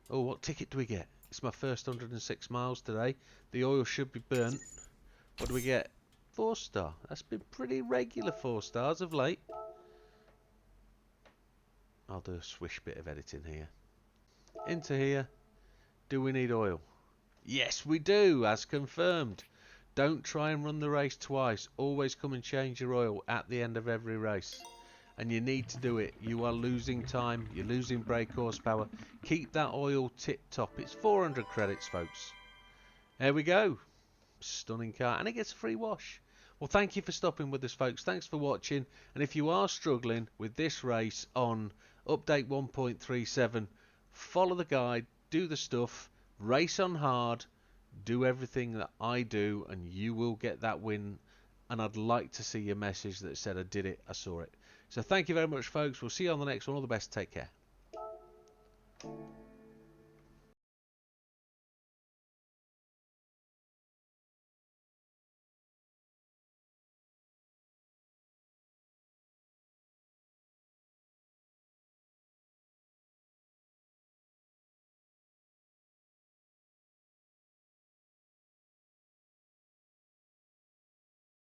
A: Oh, what ticket do we get? It's my first 106 miles today. The oil should be burnt. What do we get? 4-star. That's been pretty regular 4 stars of late. I'll do a swish bit of editing here. Into here. Do we need oil? Yes, we do, as confirmed. Don't try and run the race twice. Always come and change your oil at the end of every race. And you need to do it. You are losing time. You're losing brake horsepower. Keep that oil tip top. It's 400 credits, folks. There we go. Stunning car. And it gets a free wash. Well, thank you for stopping with us, folks. Thanks for watching. And if you are struggling with this race on update 1.37, follow the guide, do the stuff, race on hard, do everything that I do, and you will get that win. And I'd like to see your message that said I did it, I saw it. So thank you very much, folks. We'll see you on the next one. All the best. Take care.